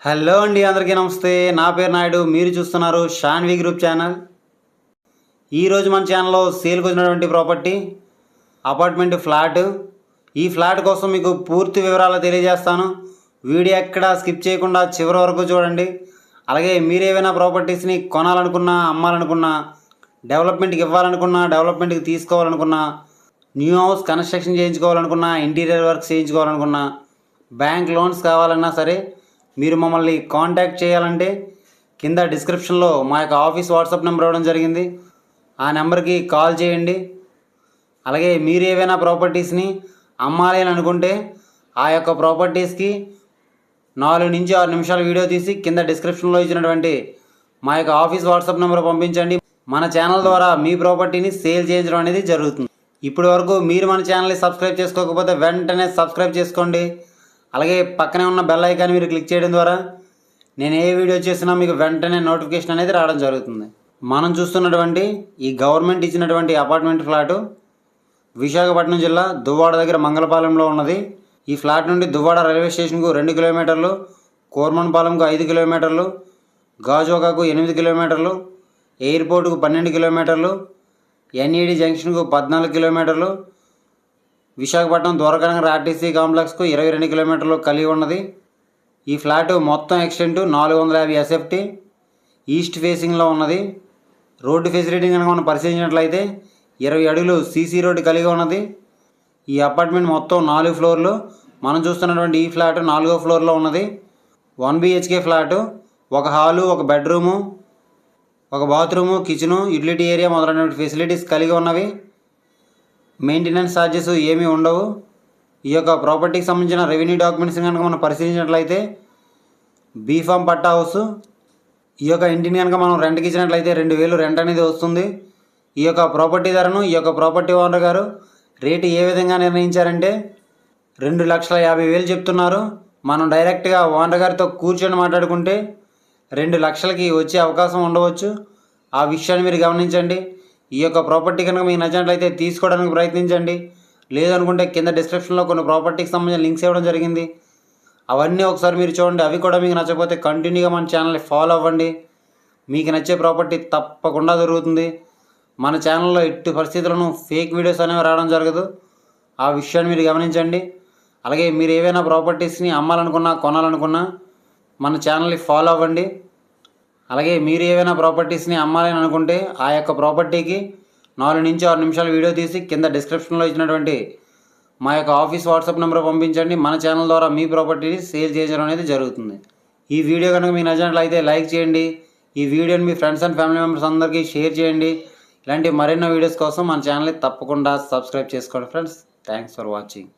Hello అండి, అందరికీ నమస్తే. నా పేరు నాయుడు. మీరు చూస్తున్నారు షాన్వి గ్రూప్ ఛానల్. ఈరోజు మన ఛానల్లో సేల్కి వచ్చినటువంటి ప్రాపర్టీ అపార్ట్మెంట్ ఫ్లాట్. ఈ ఫ్లాట్ కోసం మీకు పూర్తి వివరాలు తెలియజేస్తాను. వీడియో ఎక్కడా స్కిప్ చేయకుండా చివరి వరకు చూడండి. అలాగే మీరు ఏవైనా ప్రాపర్టీస్ని కొనాలనుకున్నా, అమ్మాలనుకున్నా, డెవలప్మెంట్కి ఇవ్వాలనుకున్నా, డెవలప్మెంట్కి తీసుకోవాలనుకున్నా, న్యూ హౌస్ కన్స్ట్రక్షన్ చేయించుకోవాలనుకున్నా, ఇంటీరియర్ వర్క్స్ చేయించుకోవాలనుకున్నా, బ్యాంక్ లోన్స్ కావాలన్నా సరే మీరు మమ్మల్ని కాంటాక్ట్ చేయాలంటే కింద డిస్క్రిప్షన్లో మా యొక్క ఆఫీస్ వాట్సాప్ నెంబర్ ఇవ్వడం జరిగింది. ఆ నెంబర్కి కాల్ చేయండి. అలాగే మీరు ఏవైనా ప్రాపర్టీస్ని అమ్మాలి అని అనుకుంటే ఆ యొక్క ప్రాపర్టీస్కి 4 నుంచి 6 నిమిషాల వీడియో తీసి కింద డిస్క్రిప్షన్లో ఇచ్చినటువంటి మా యొక్క ఆఫీస్ వాట్సాప్ నెంబర్ పంపించండి. మన ఛానల్ ద్వారా మీ ప్రాపర్టీని సేల్ చేయించడం అనేది జరుగుతుంది. ఇప్పటి వరకు మీరు మన ఛానల్ని సబ్స్క్రైబ్ చేసుకోకపోతే వెంటనే సబ్స్క్రైబ్ చేసుకోండి. అలాగే పక్కనే ఉన్న బెల్ ఐకాన్ మీరు క్లిక్ చేయడం ద్వారా నేను ఏ వీడియో చేసినా మీకు వెంటనే నోటిఫికేషన్ అనేది రావడం జరుగుతుంది. మనం చూస్తున్నటువంటి ఈ గవర్నమెంట్ ఇచ్చినటువంటి అపార్ట్మెంట్ ఫ్లాటు విశాఖపట్నం జిల్లా దువ్వాడ దగ్గర మంగళపాలెంలో ఉన్నది. ఈ ఫ్లాట్ నుండి దువ్వాడ రైల్వే స్టేషన్కు 2 కిలోమీటర్లు, కోర్మన్పాలెంకు 5 కిలోమీటర్లు, గాజువాకకు 8 కిలోమీటర్లు, ఎయిర్పోర్టుకు 12 కిలోమీటర్లు, ఎన్ఈడి జంక్షన్కు 14 కిలోమీటర్లు, విశాఖపట్నం ద్వారకానగర్ ఆర్టీసీ కాంప్లెక్స్కు 22 కిలోమీటర్లు కలిగి ఉన్నది. ఈ ఫ్లాట్ మొత్తం ఎక్స్టెంట్ 450 ఎస్ఎఫ్టీ ఈస్ట్ ఫేసింగ్లో ఉన్నది. రోడ్డు ఫెసిలిటీ కనుక మనం పరిశీలించినట్లయితే 20 అడుగులు సీసీ రోడ్డు కలిగి ఉన్నది. ఈ అపార్ట్మెంట్ మొత్తం 4 ఫ్లోర్లు. మనం చూస్తున్నటువంటి ఈ ఫ్లాట్ 4వ ఫ్లోర్లో ఉన్నది. 1 BHK ఫ్లాటు, ఒక హాలు, ఒక బెడ్రూము, ఒక బాత్రూము, కిచెను, యూటిలిటీ ఏరియా మొదలైన ఫెసిలిటీస్ కలిగి ఉన్నవి. మెయింటెనెన్స్ ఛార్జెస్ ఏమీ ఉండవు. ఈ యొక్క ప్రాపర్టీకి సంబంధించిన రెవెన్యూ డాక్యుమెంట్స్ కనుక మనం పరిశీలించినట్లయితే బీఫామ్ పట్టా హౌస్. ఈ యొక్క ఇంటిని కనుక మనం రెంట్కి ఇచ్చినట్లయితే 2000 రెంట్ అనేది వస్తుంది. ఈ యొక్క ప్రాపర్టీ ధరను ఈ యొక్క ప్రాపర్టీ ఓనర్ గారు రేటు ఏ విధంగా నిర్ణయించారంటే 2,50,000 చెప్తున్నారు. మనం డైరెక్ట్గా ఓనర్ గారితో కూర్చొని మాట్లాడుకుంటే 2 లక్షలకి వచ్చే అవకాశం ఉండవచ్చు. ఆ విషయాన్ని మీరు గమనించండి. ఈ యొక్క ప్రాపర్టీ కనుక మీకు నచ్చినట్లయితే తీసుకోవడానికి ప్రయత్నించండి. లేదనుకుంటే కింద డిస్క్రిప్షన్లో కొన్ని ప్రాపర్టీకి సంబంధించిన లింక్స్ ఇవ్వడం జరిగింది. అవన్నీ ఒకసారి మీరు చూడండి. అవి కూడా మీకు నచ్చకపోతే కంటిన్యూగా మన ఛానల్ని ఫాలో అవ్వండి. మీకు నచ్చే ప్రాపర్టీ తప్పకుండా దొరుకుతుంది. మన ఛానల్లో ఎట్టి పరిస్థితులను ఫేక్ వీడియోస్ అనేవి రావడం జరగదు. ఆ విషయాన్ని మీరు గమనించండి. అలాగే మీరు ఏవైనా ప్రాపర్టీస్ని అమ్మాలనుకున్నా, కొనాలనుకున్నా మన ఛానల్ని ఫాలో అవ్వండి. అలాగే మీరు ఏవైనా ప్రాపర్టీస్ని అమ్మాలని అనుకుంటే ఆ యొక్క ప్రాపర్టీకి 4 నుంచి 6 నిమిషాల వీడియో తీసి కింద డిస్క్రిప్షన్లో ఇచ్చినటువంటి మా యొక్క ఆఫీస్ వాట్సాప్ నెంబర్ పంపించండి. మన ఛానల్ ద్వారా మీ ప్రాపర్టీని సేల్ చేయడం అనేది జరుగుతుంది. ఈ వీడియో కనుక మీకు నచ్చినట్లయితే లైక్ చేయండి. ఈ వీడియోని మీ ఫ్రెండ్స్ అండ్ ఫ్యామిలీ మెంబర్స్ అందరికీ షేర్ చేయండి. ఇలాంటి మరెన్నో వీడియోస్ కోసం మన ఛానల్ని తప్పకుండా సబ్స్క్రైబ్ చేసుకోండి ఫ్రెండ్స్. Thanks for watching.